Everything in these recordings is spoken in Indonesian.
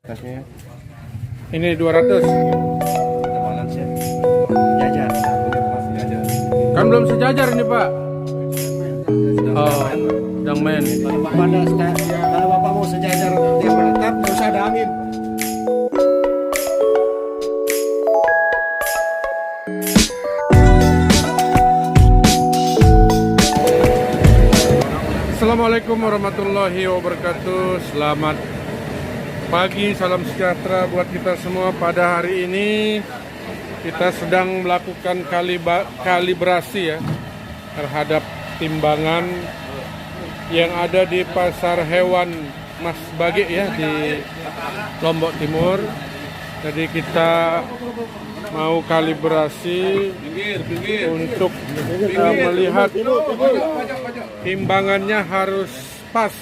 Kasnya Ini 200. jajar. Kan belum sejajar ini, Pak. Oh, sedang main. Kalau Bapak mau sejajar dia menetap, nggak usah ada angin. Assalamualaikum warahmatullahi wabarakatuh. Selamat pagi, salam sejahtera buat kita semua. Pada hari ini kita sedang melakukan kalibrasi ya terhadap timbangan yang ada di pasar hewan Mas Bage ya di Lombok Timur. Jadi kita mau kalibrasi untuk melihat timbangannya harus pas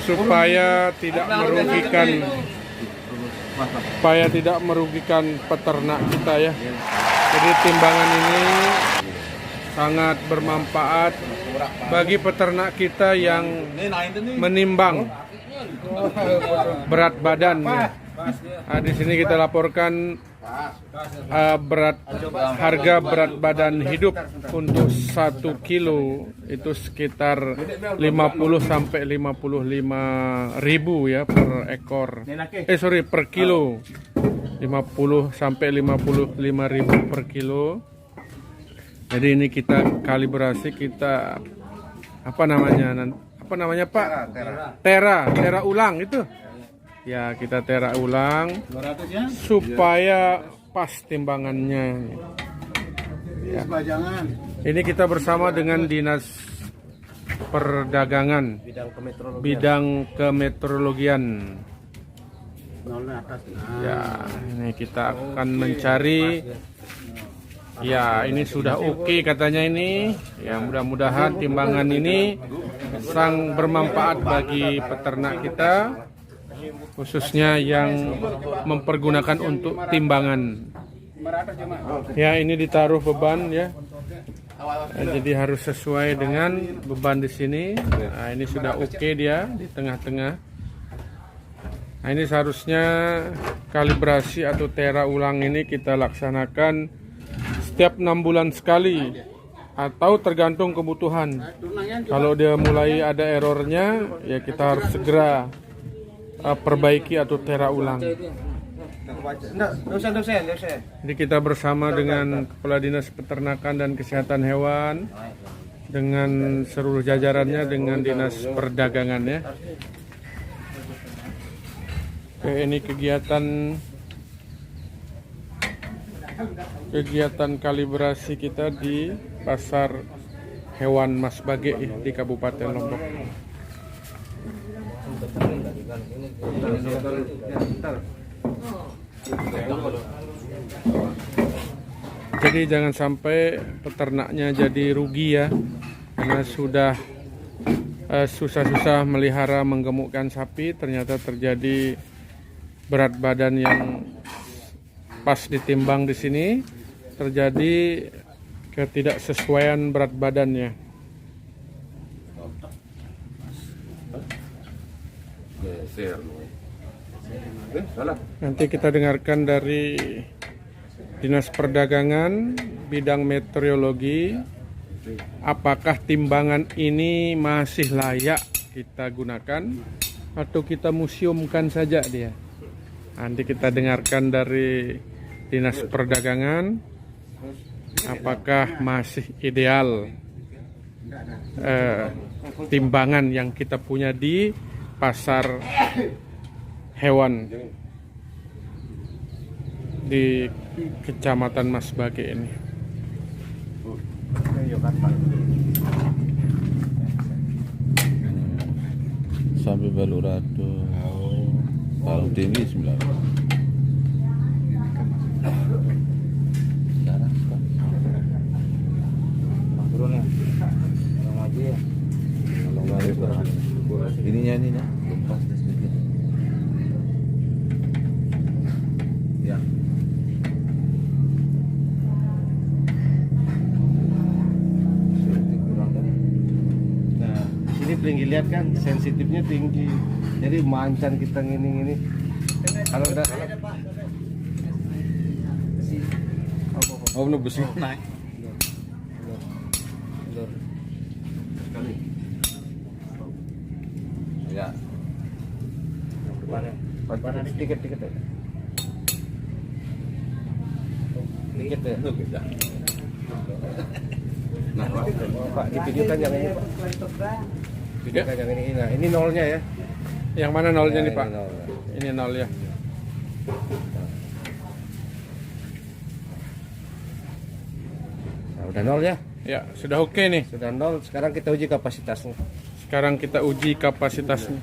supaya tidak merugikan peternak kita ya. Jadi timbangan ini sangat bermanfaat bagi peternak kita yang menimbang berat badan ya. Nah, di sini kita laporkan harga berat badan hidup untuk 1 kilo itu sekitar 50 sampai 55 ribu ya per ekor. Per kilo. 50 sampai 55 ribu per kilo. Jadi ini kita kalibrasi, kita apa namanya Pak? Tera ulang itu. Ya, kita tera ulang supaya pas timbangannya. Ya. Ini kita bersama dengan Dinas Perdagangan, bidang kemeteorologian. Ya, ini kita akan mencari. Ya, ini sudah oke katanya ini. Ya, mudah-mudahan timbangan ini sangat bermanfaat bagi peternak kita, khususnya yang mempergunakan untuk timbangan. Ya, ini ditaruh beban ya. Jadi harus sesuai dengan beban di sini. Nah, ini sudah oke dia di tengah-tengah. Nah, ini seharusnya kalibrasi atau tera ulang ini kita laksanakan setiap 6 bulan sekali atau tergantung kebutuhan. Kalau dia mulai ada errornya, ya kita harus segera perbaiki atau tera ulang. Jadi kita bersama dengan Kepala Dinas Peternakan dan Kesehatan Hewan, dengan seluruh jajarannya, dengan Dinas Perdagangan ya. Oke, ini kegiatan kalibrasi kita di pasar hewan Mas Bage di Kabupaten Lombok. Jadi jangan sampai peternaknya jadi rugi ya, karena sudah susah-susah melihara menggemukkan sapi, ternyata terjadi berat badan yang pas ditimbang di sini terjadi ketidaksesuaian berat badannya. Nanti kita dengarkan dari Dinas Perdagangan bidang meteorologi, apakah timbangan ini masih layak kita gunakan atau kita museumkan saja dia. Nanti kita dengarkan dari Dinas Perdagangan apakah masih ideal timbangan yang kita punya di pasar hewan di Kecamatan Mas Bage ini. Sampai Balurado, paling tinggi 9. Ininya lepas sedikit. Ya. Nah, sini tinggi, lihat kan sensitifnya tinggi. Jadi mancan kita ngini. Kalau udah Oh, no besi naik. Ya. Dikit ya. Dikit ya. Nah, Pak, di video kan yang ini, Pak. Video kan yang ini. Nah, ini nolnya ya. Yang mana nolnya nih Pak? Ini nol. Ini nol ya. Nah, udah nol ya. Ya, sudah oke nih. Sudah nol. Sekarang kita uji kapasitasnya. Sekarang kita uji kapasitasnya.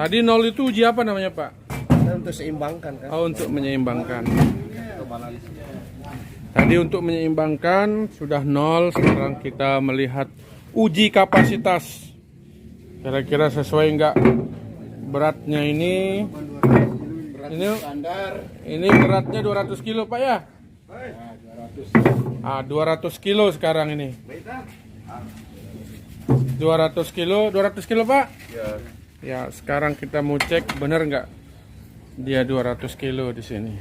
Tadi nol itu uji apa namanya Pak? Nah, untuk seimbangkan kan. Oh, untuk menyeimbangkan. Tadi untuk menyeimbangkan sudah nol. Sekarang kita melihat uji kapasitas. Kira-kira sesuai enggak beratnya ini? Ini beratnya 200 kilo Pak ya? 200 kilo sekarang ini. 200 kilo Pak? Ya, sekarang kita mau cek benar nggak dia 200 kilo di sini.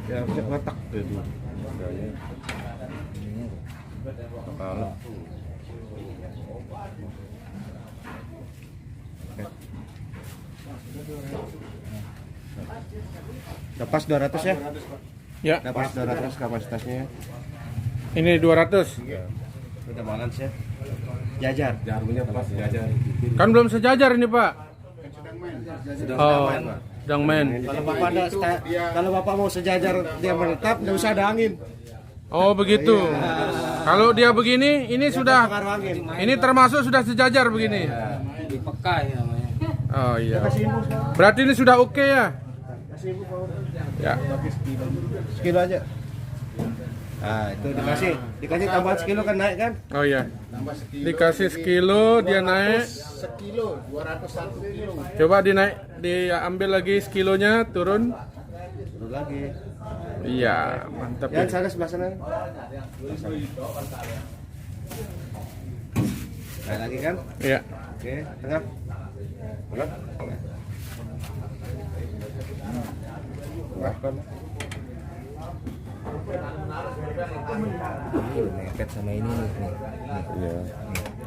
Ya, letak. Kalau Udah pas 200 ya? Ya, Udah pas 200 kapasitasnya. ini 200. Udah balance ya. Jajar. jarumnya pas jajar. Kan belum sejajar ini Pak. Oh, main, Pak. sedang main. Kalau Bapak mau sejajar dia menetap, enggak usah ada angin. Oh begitu. Kalau dia begini, ini sudah, Pengaruh angin. ini termasuk sudah sejajar begini. Dipekai namanya. Oh iya. Kasih ibu sekarang. Berarti ini sudah oke ya? Kasih ibu Pak. Ya. Sekilo aja. Nah, itu dikasih tambahan sekilo kan naik kan? Oh iya. Dikasih sekilo dia naik. Sekilo 201 kilo. Coba dinaik, diambil lagi sekilonya turun. Turun lagi. Iya, mantap Yang ya. sana sebelah sana. Naik lagi kan? Iya. Oke, tengah. Tengah. Tengah kan. Ini mepet sama ini nih. Iya.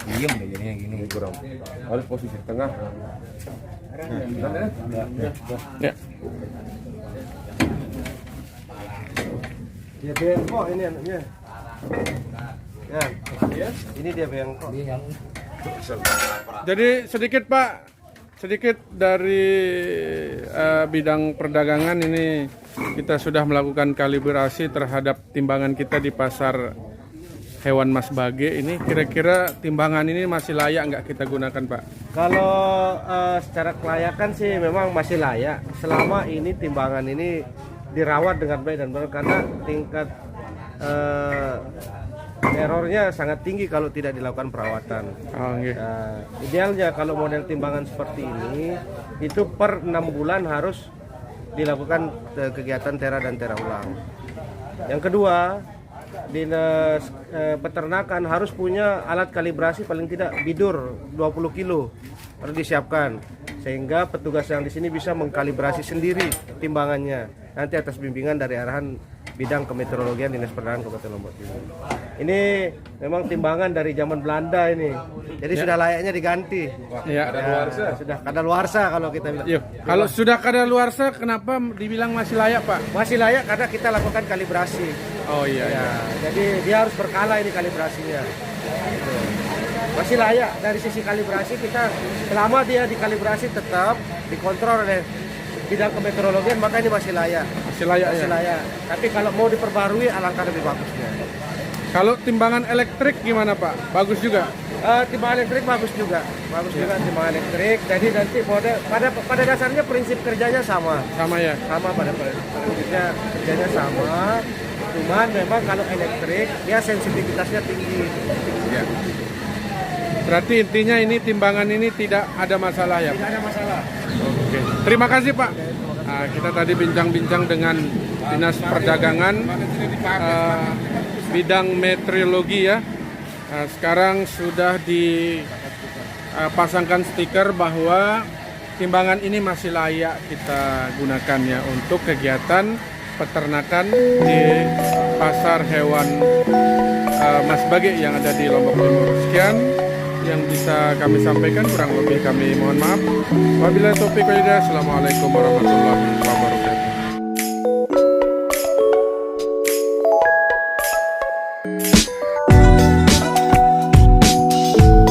Diem deh jadinya gini. Kurang. Harus posisi tengah. Ya. Dia bengkok ini anaknya. Ya. Ini dia bengkok. Jadi sedikit Pak, sedikit dari bidang perdagangan ini kita sudah melakukan kalibrasi terhadap timbangan kita di pasar hewan Mas Bage ini. Kira-kira timbangan ini masih layak nggak kita gunakan Pak? Kalau secara kelayakan sih memang masih layak selama ini timbangan ini dirawat dengan baik dan benar, karena tingkat errornya sangat tinggi kalau tidak dilakukan perawatan. Oh, okay. Nah, idealnya kalau model timbangan seperti ini itu per 6 bulan harus dilakukan kegiatan tera dan tera ulang. Yang kedua, dinas peternakan harus punya alat kalibrasi paling tidak bidur 20 kilo harus disiapkan, sehingga petugas yang di sini bisa mengkalibrasi sendiri timbangannya nanti atas bimbingan dari arahan bidang kemeteorologian Dinas Perdagangan Kabupaten Lombok Timur. Ini memang timbangan dari zaman Belanda ini, jadi sudah layaknya diganti. Ya. Sudah kadaluarsa kalau kita bilang. Yuk, kalau sudah kadaluarsa kenapa dibilang masih layak Pak? Masih layak karena kita lakukan kalibrasi. Oh iya. Ya, jadi dia harus berkala ini kalibrasinya. Gitu. Masih layak dari sisi kalibrasi, kita selama dia dikalibrasi tetap dikontrol oleh bidang kemeteorologian, maka ini masih layak. Masih layak Masih ya. layak. Tapi kalau mau diperbarui alangkah lebih bagusnya. Kalau timbangan elektrik gimana Pak? Bagus juga? Timbangan elektrik bagus juga timbangan elektrik. Jadi nanti pada dasarnya prinsip kerjanya sama Ya? sama pada prinsipnya kerjanya sama. Cuman memang kalau elektrik dia sensitivitasnya tinggi. Ya. Berarti intinya ini timbangan ini tidak ada masalah ya? Tidak ada masalah. Oke. Terima kasih Pak. Nah, kita tadi bincang-bincang dengan Dinas Perdagangan bidang meteorologi ya. Nah, sekarang sudah dipasangkan stiker bahwa timbangan ini masih layak kita gunakan ya untuk kegiatan peternakan di pasar hewan Mas Bage yang ada di Lombok Timur. Sekian yang bisa kami sampaikan, kurang lebih kami mohon maaf. Wabillahi taufiq wal hidayah. Assalamualaikum warahmatullahi wabarakatuh.